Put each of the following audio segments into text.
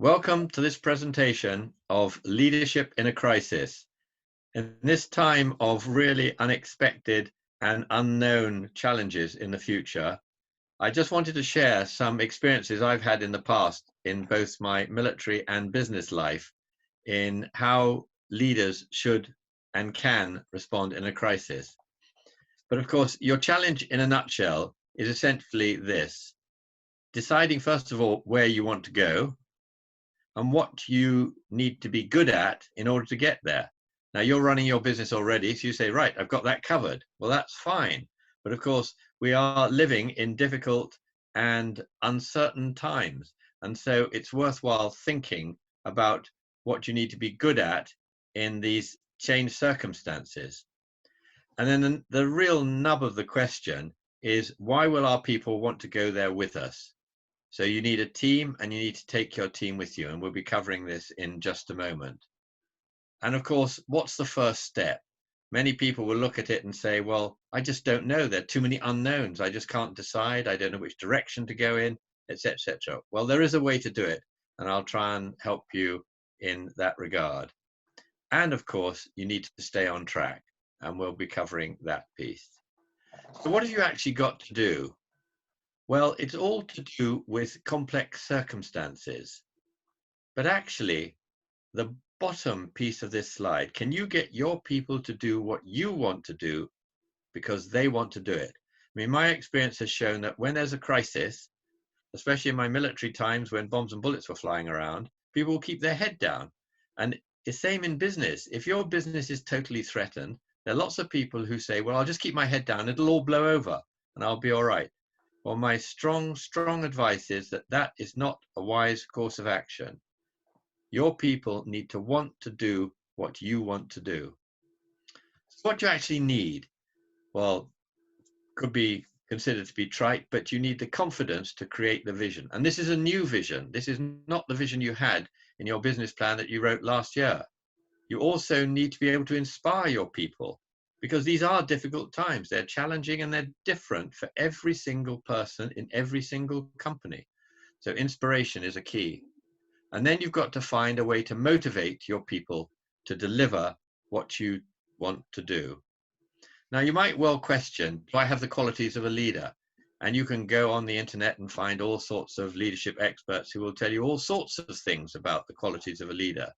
Welcome to this presentation of Leadership in a Crisis. In this time of really unexpected and unknown challenges in the future, I just wanted to share some experiences I've had in the past in both my military and business life in how leaders should and can respond in a crisis. But of course, your challenge in a nutshell is essentially this: deciding, first of all, where you want to go and what you need to be good at in order to get there. Now, you're running your business already, so you say, right, I've got that covered. Well, that's fine. But of course, we are living in difficult and uncertain times. And so it's worthwhile thinking about what you need to be good at in these changed circumstances. And then the real nub of the question is, why will our people want to go there with us? So you need a team, and you need to take your team with you. And we'll be covering this in just a moment. And of course, what's the first step? Many people will look at it and say, well, I just don't know. There are too many unknowns. I just can't decide. I don't know which direction to go in, etc., etc. Well, there is a way to do it, and I'll try and help you in that regard. And of course, you need to stay on track, and we'll be covering that piece. So what have you actually got to do? Well, it's all to do with complex circumstances. But actually, the bottom piece of this slide, can you get your people to do what you want to do because they want to do it? I mean, my experience has shown that when there's a crisis, especially in my military times when bombs and bullets were flying around, people will keep their head down. And the same in business. If your business is totally threatened, there are lots of people who say, well, I'll just keep my head down. It'll all blow over and I'll be all right. Well, my strong advice is that that is not a wise course of action. Your people need to want to do what you want to do. So what do you actually need? Well, could be considered to be trite, but you need the confidence to create the vision. And this is a new vision. This is not the vision you had in your business plan that you wrote last year. You also need to be able to inspire your people, because these are difficult times. They're challenging and they're different for every single person in every single company. So inspiration is a key. And then you've got to find a way to motivate your people to deliver what you want to do. Now, you might well question, do I have the qualities of a leader? And you can go on the internet and find all sorts of leadership experts who will tell you all sorts of things about the qualities of a leader.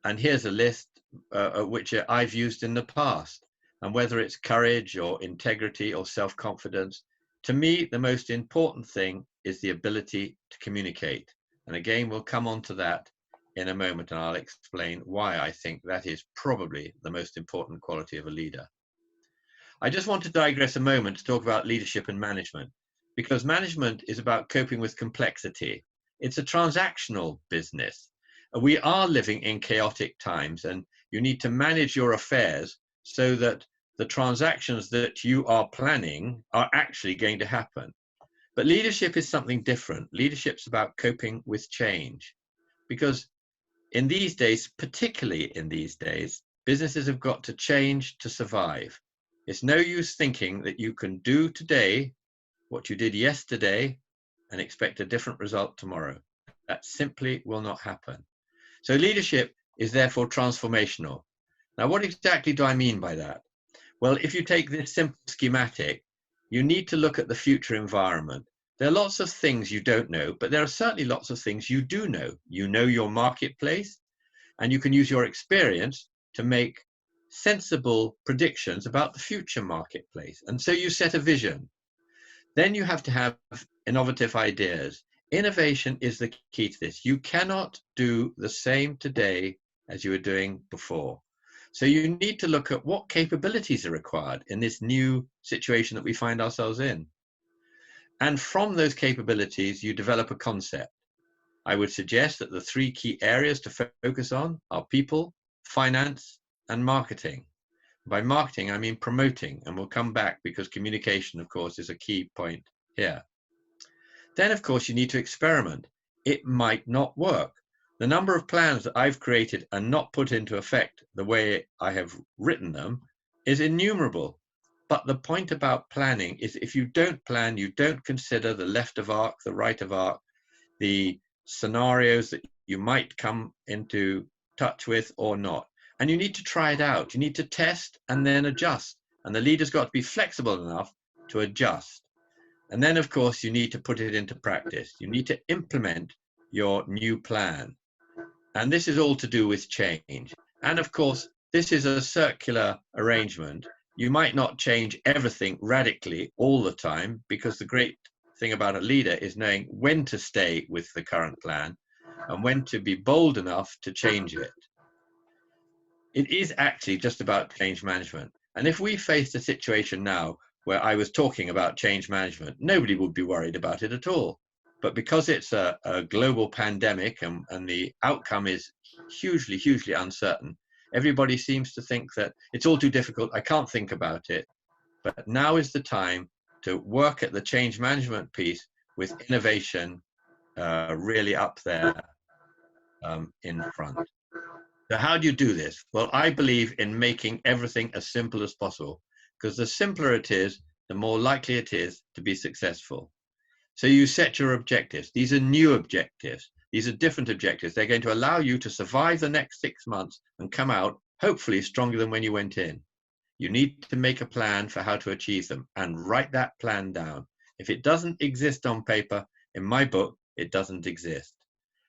And here's a list which I've used in the past. And whether it's courage or integrity or self-confidence, to me, the most important thing is the ability to communicate. And again, we'll come on to that in a moment, and I'll explain why I think that is probably the most important quality of a leader. I just want to digress a moment to talk about leadership and management, because management is about coping with complexity. It's a transactional business. We are living in chaotic times, and you need to manage your affairs so that the transactions that you are planning are actually going to happen. But leadership is something different. Leadership's about coping with change, because in these days, particularly in these days, businesses have got to change to survive. It's no use thinking that you can do today what you did yesterday and expect a different result tomorrow. That simply will not happen. So leadership is therefore transformational. Now, what exactly do I mean by that? Well, if you take this simple schematic, you need to look at the future environment. There are lots of things you don't know, but there are certainly lots of things you do know. You know your marketplace, and you can use your experience to make sensible predictions about the future marketplace. And so you set a vision. Then you have to have innovative ideas. Innovation is the key to this. You cannot do the same today as you were doing before. So you need to look at what capabilities are required in this new situation that we find ourselves in. And from those capabilities, you develop a concept. I would suggest that the three key areas to focus on are people, finance, and marketing. By marketing, I mean promoting, and we'll come back because communication, of course, is a key point here. Then, of course, you need to experiment. It might not work. The number of plans that I've created and not put into effect the way I have written them is innumerable. But the point about planning is if you don't plan, you don't consider the left of arc, the right of arc, the scenarios that you might come into touch with or not. And you need to try it out. You need to test and then adjust. And the leader's got to be flexible enough to adjust. And then, of course, you need to put it into practice. You need to implement your new plan. And this is all to do with change. And of course, this is a circular arrangement. You might not change everything radically all the time, because the great thing about a leader is knowing when to stay with the current plan and when to be bold enough to change it. It is actually just about change management. And if we faced a situation now where I was talking about change management, nobody would be worried about it at all. But because it's a global pandemic and the outcome is hugely, hugely uncertain, everybody seems to think that it's all too difficult, I can't think about it. But now is the time to work at the change management piece with innovation really up there in front. So how do you do this? Well, I believe in making everything as simple as possible, because the simpler it is, the more likely it is to be successful. So you set your objectives. These are new objectives. These are different objectives. They're going to allow you to survive the next 6 months and come out, hopefully, stronger than when you went in. You need to make a plan for how to achieve them and write that plan down. If it doesn't exist on paper, in my book, it doesn't exist.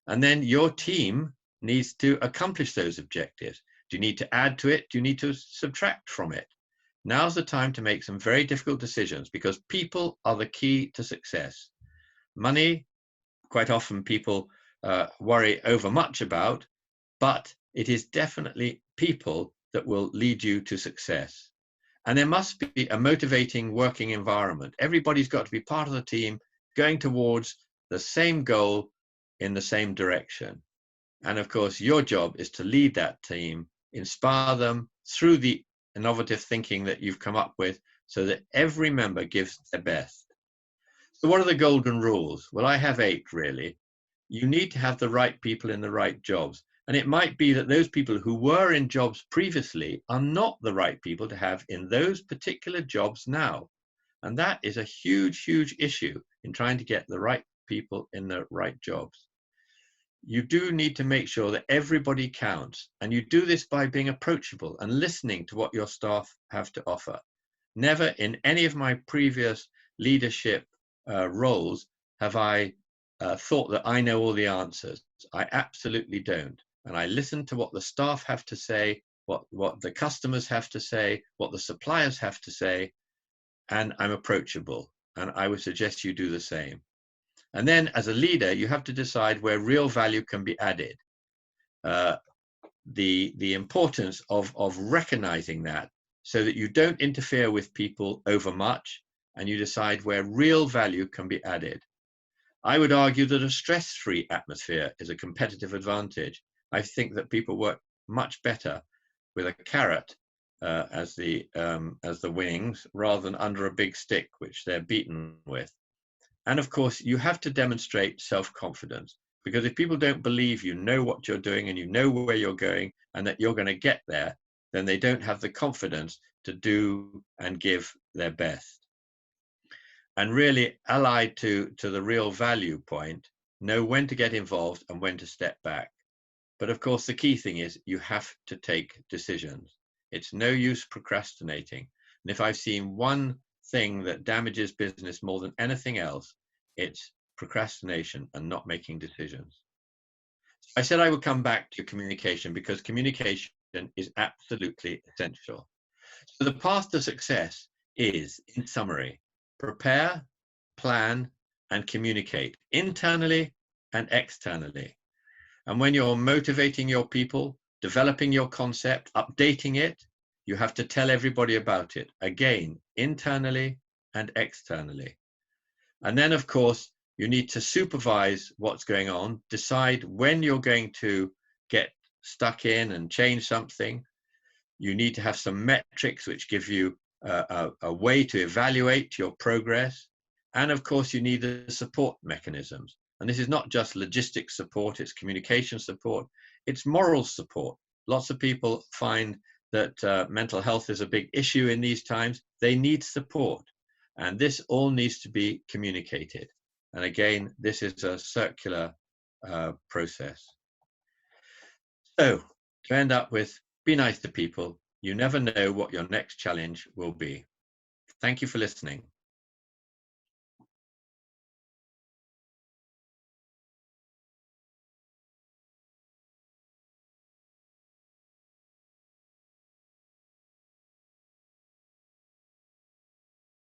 And then your team needs to accomplish those objectives. Do you need to add to it? Do you need to subtract from it? Now's the time to make some very difficult decisions, because people are the key to success. Money, quite often people worry over much about, but it is definitely people that will lead you to success. And there must be a motivating working environment. Everybody's got to be part of the team, going towards the same goal in the same direction. And of course, your job is to lead that team, inspire them through the innovative thinking that you've come up with, so that every member gives their best. So what are the golden rules? Well, I have 8 really. You need to have the right people in the right jobs. And it might be that those people who were in jobs previously are not the right people to have in those particular jobs now. And that is a huge, huge issue in trying to get the right people in the right jobs. You do need to make sure that everybody counts, and you do this by being approachable and listening to what your staff have to offer. Never in any of my previous leadership roles have I thought that I know all the answers. I absolutely don't. And I listen to what the staff have to say, what the customers have to say, what the suppliers have to say, and I'm approachable. And I would suggest you do the same. And then as a leader, you have to decide where real value can be added. The importance of recognizing that, so that you don't interfere with people over much, and you decide where real value can be added. I would argue that a stress-free atmosphere is a competitive advantage. I think that people work much better with a carrot as the wings, rather than under a big stick, which they're beaten with. And of course, you have to demonstrate self-confidence, because if people don't believe you know what you're doing and you know where you're going and that you're going to get there, then they don't have the confidence to do and give their best. And really, allied to the real value point, know when to get involved and when to step back. But of course, the key thing is you have to take decisions. It's no use procrastinating. And if I've seen one thing that damages business more than anything else, it's procrastination and not making decisions. I said I would come back to communication, because communication is absolutely essential. So the path to success is, in summary, prepare, plan, and communicate internally and externally. And when you're motivating your people, developing your concept, updating it, you have to tell everybody about it, again, internally and externally. And then, of course, you need to supervise what's going on, decide when you're going to get stuck in and change something. You need to have some metrics which give you a way to evaluate your progress. And of course, you need the support mechanisms. And this is not just logistics support, it's communication support, it's moral support. Lots of people find that mental health is a big issue in these times. They need support. And this all needs to be communicated. And again, this is a circular process. So to end up with, be nice to people. You never know what your next challenge will be. Thank you for listening.